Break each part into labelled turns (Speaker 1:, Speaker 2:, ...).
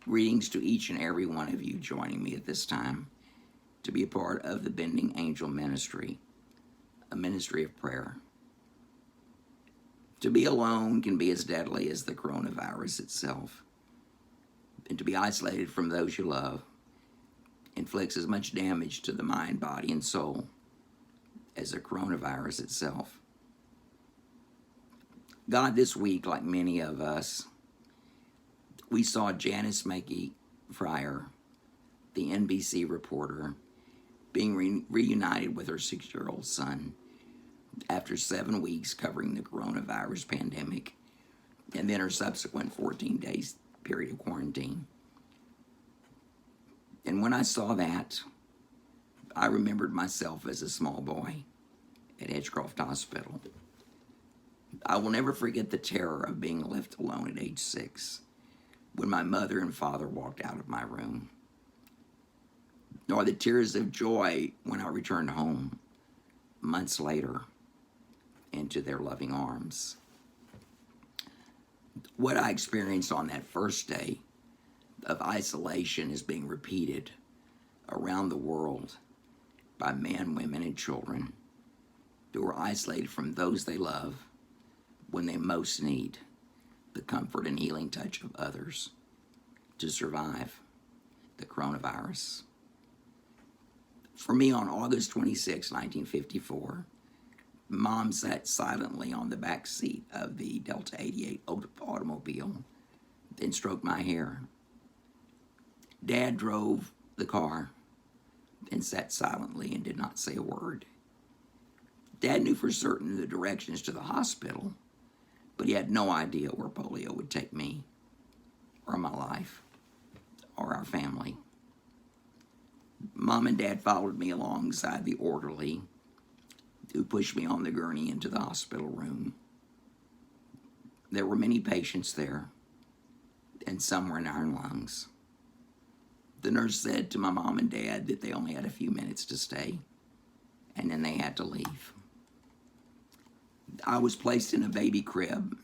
Speaker 1: Greetings to each and every one of you joining me at this time to be a part of the Bending Angel Ministry, a ministry of prayer. To be alone can be as deadly as the coronavirus itself, and to be isolated from those you love inflicts as much damage to the mind, body, and soul as the coronavirus itself. God, this week, like many of us, we saw Janice Mackey Fryer, the NBC reporter, being reunited with her 6-year-old son after 7 weeks covering the coronavirus pandemic and then her subsequent 14 days period of quarantine. And when I saw that, I remembered myself as a small boy at Edgecroft Hospital. I will never forget the terror of being left alone at age 6 when my mother and father walked out of my room, nor the tears of joy when I returned home months later into their loving arms. What I experienced on that first day of isolation is being repeated around the world by men, women, and children who are isolated from those they love when they most need the comfort and healing touch of others to survive the coronavirus. For me, on August 26, 1954, Mom sat silently on the back seat of the Delta 88 automobile, then stroked my hair. Dad drove the car, then sat silently and did not say a word. Dad knew for certain the directions to the hospital, but he had no idea where polio would take me, or my life, or our family. Mom and Dad followed me alongside the orderly who pushed me on the gurney into the hospital room. There were many patients there, and some were in iron lungs. The nurse said to my mom and dad that they only had a few minutes to stay, and then they had to leave. I was placed in a baby crib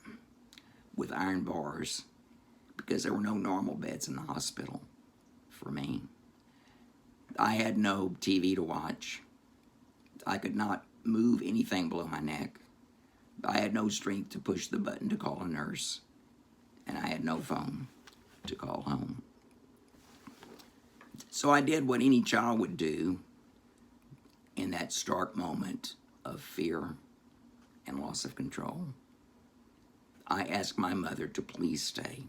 Speaker 1: with iron bars because there were no normal beds in the hospital for me. I had no TV to watch. I could not move anything below my neck. I had no strength to push the button to call a nurse, and I had no phone to call home. So I did what any child would do in that stark moment of fear and loss of control. I asked my mother to please stay.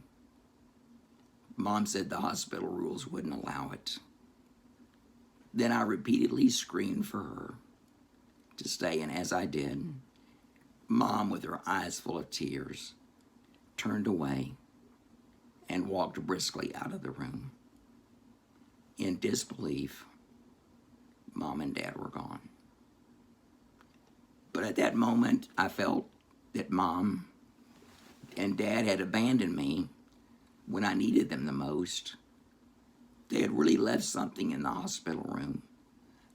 Speaker 1: Mom said the hospital rules wouldn't allow it. Then I repeatedly screamed for her to stay, and as I did, Mom, with her eyes full of tears, turned away and walked briskly out of the room. In disbelief, Mom and Dad were gone. But at that moment, I felt that Mom and Dad had abandoned me when I needed them the most. They had really left something in the hospital room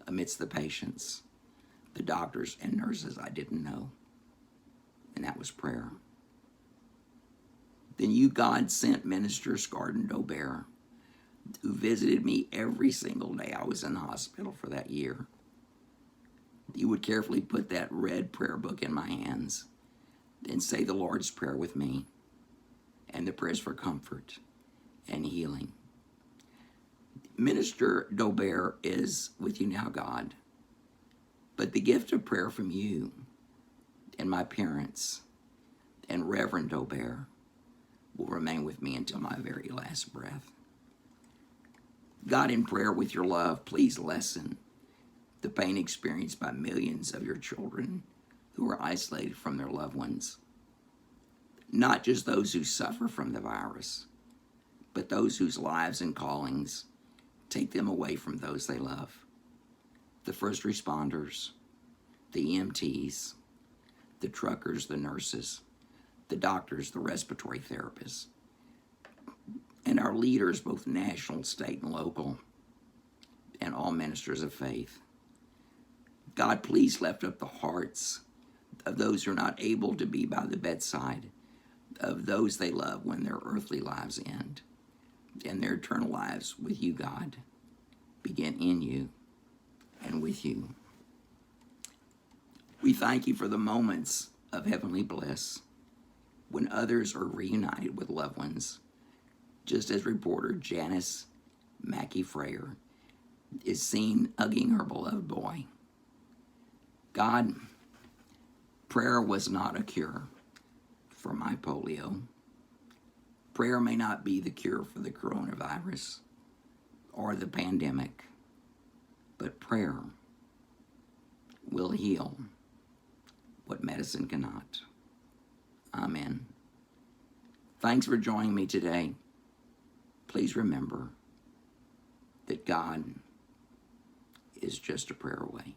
Speaker 1: amidst the patients, the doctors and nurses I didn't know, and that was prayer. Then you, God, sent Minister Scardon Dobert, who visited me every single day I was in the hospital for that year. He would carefully put that red prayer book in my hands, then say the Lord's Prayer with me, and the prayers for comfort and healing. Minister Dobert is with you now, God, but the gift of prayer from you and my parents and Reverend Dobert will remain with me until my very last breath. God, in prayer with your love, please lessen the pain experienced by millions of your children who are isolated from their loved ones. Not just those who suffer from the virus, but those whose lives and callings take them away from those they love. The first responders, the EMTs, the truckers, the nurses, the doctors, the respiratory therapists, and our leaders, both national, state, and local, and all ministers of faith. God, please lift up the hearts of those who are not able to be by the bedside of those they love when their earthly lives end. and their eternal lives with you, God, begin in you and with you. We thank you for the moments of heavenly bliss when others are reunited with loved ones, just as reporter Janice Mackey Freyer is seen hugging her beloved boy. God, prayer was not a cure for my polio. Prayer may not be the cure for the coronavirus or the pandemic, but prayer will heal what medicine cannot. Amen. Thanks for joining me today. Please remember that God is just a prayer away.